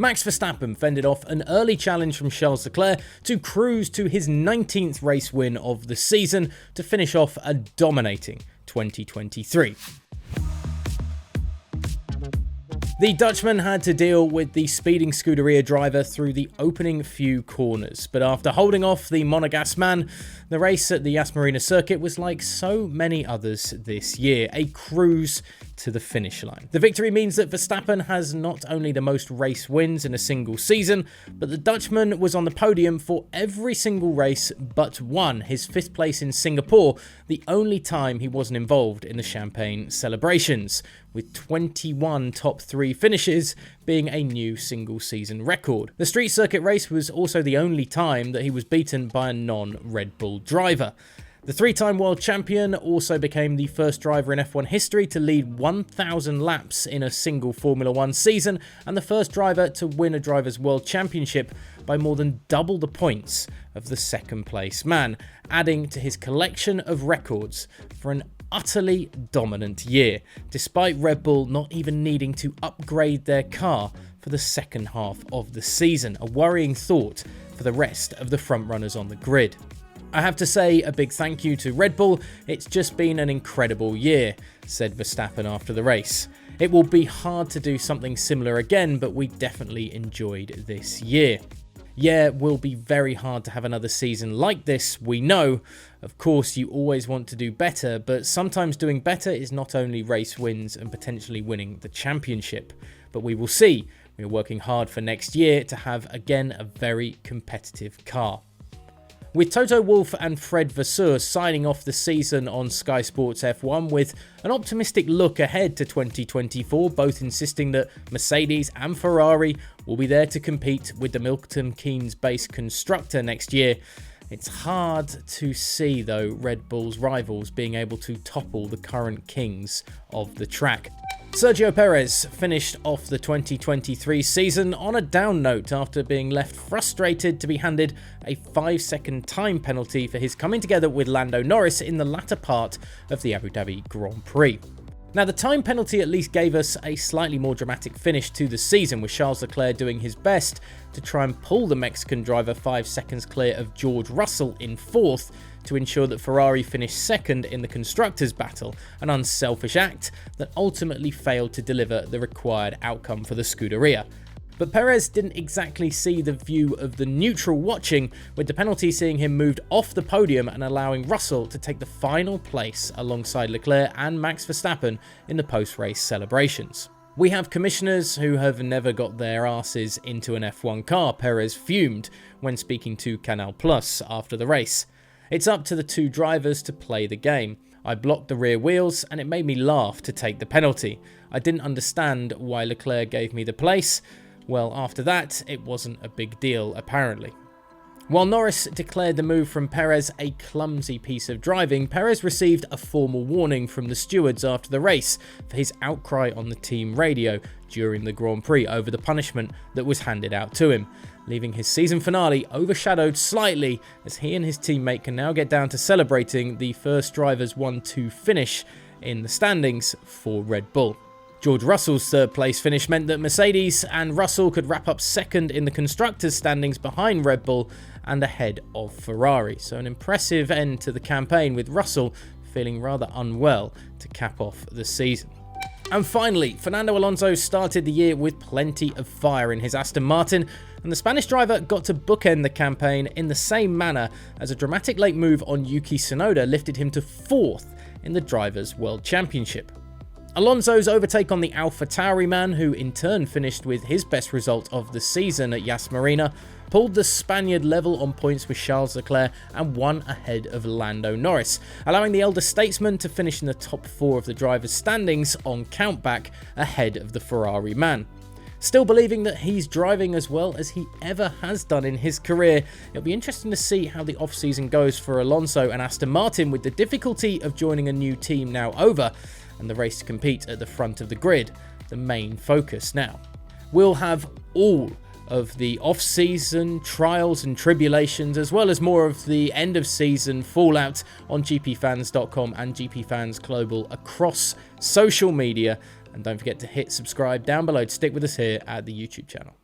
Max Verstappen fended off an early challenge from Charles Leclerc to cruise to his 19th race win of the season to finish off a dominating 2023. The Dutchman had to deal with the speeding Scuderia driver through the opening few corners, but after holding off the Monegasque man, the race at the Yas Marina circuit was like so many others this year, a cruise to the finish line. The victory means that Verstappen has not only the most race wins in a single season, but the Dutchman was on the podium for every single race but one, his 5th place in Singapore, the only time he wasn't involved in the champagne celebrations, with 21 top 3 finishes being a new single season record. The street circuit race was also the only time that he was beaten by a non-Red Bull driver. The 3-time world champion also became the first driver in F1 history to lead 1,000 laps in a single Formula 1 season, and the first driver to win a Drivers' World Championship by more than double the points of the 2nd place man, adding to his collection of records for an utterly dominant year, despite Red Bull not even needing to upgrade their car for the second half of the season, a worrying thought for the rest of the frontrunners on the grid. I have to say a big thank you to Red Bull, it's just been an incredible year, said Verstappen after the race. It will be hard to do something similar again, but we definitely enjoyed this year. Yeah, it will be very hard to have another season like this, we know. Of course, you always want to do better, but sometimes doing better is not only race wins and potentially winning the championship. But we will see. We are working hard for next year to have, again, a very competitive car. With Toto Wolff and Fred Vasseur signing off the season on Sky Sports F1 with an optimistic look ahead to 2024, both insisting that Mercedes and Ferrari will be there to compete with the Milton Keynes-based constructor next year. It's hard to see, though, Red Bull's rivals being able to topple the current kings of the track. Sergio Perez finished off the 2023 season on a down note after being left frustrated to be handed a 5-second time penalty for his coming together with Lando Norris in the latter part of the Abu Dhabi Grand Prix. Now, the time penalty at least gave us a slightly more dramatic finish to the season, with Charles Leclerc doing his best to try and pull the Mexican driver 5 seconds clear of George Russell in 4th to ensure that Ferrari finished 2nd in the Constructors' battle, an unselfish act that ultimately failed to deliver the required outcome for the Scuderia. But Perez didn't exactly see the view of the neutral watching, with the penalty seeing him moved off the podium and allowing Russell to take the final place alongside Leclerc and Max Verstappen in the post-race celebrations. We have commissioners who have never got their asses into an F1 car, Perez fumed when speaking to Canal Plus after the race. It's up to the 2 drivers to play the game. I blocked the rear wheels and it made me laugh to take the penalty. I didn't understand why Leclerc gave me the place. Well, after that, it wasn't a big deal, apparently. While Norris declared the move from Perez a clumsy piece of driving, Perez received a formal warning from the stewards after the race for his outcry on the team radio during the Grand Prix over the punishment that was handed out to him, leaving his season finale overshadowed slightly as he and his teammate can now get down to celebrating the first driver's 1-2 finish in the standings for Red Bull. George Russell's 3rd place finish meant that Mercedes and Russell could wrap up 2nd in the Constructors' standings behind Red Bull and ahead of Ferrari. So an impressive end to the campaign, with Russell feeling rather unwell to cap off the season. And finally, Fernando Alonso started the year with plenty of fire in his Aston Martin, and the Spanish driver got to bookend the campaign in the same manner as a dramatic late move on Yuki Tsunoda lifted him to 4th in the Drivers' World Championship. Alonso's overtake on the AlphaTauri man, who in turn finished with his best result of the season at Yas Marina, pulled the Spaniard level on points with Charles Leclerc and won ahead of Lando Norris, allowing the elder statesman to finish in the top 4 of the drivers' standings on countback ahead of the Ferrari man. Still believing that he's driving as well as he ever has done in his career, it'll be interesting to see how the off-season goes for Alonso and Aston Martin, with the difficulty of joining a new team now over, and the race to compete at the front of the grid, the main focus now. We'll have all of the off-season trials and tribulations, as well as more of the end-of-season fallout on GPFans.com and GPFans Global across social media. And don't forget to hit subscribe down below to stick with us here at the YouTube channel.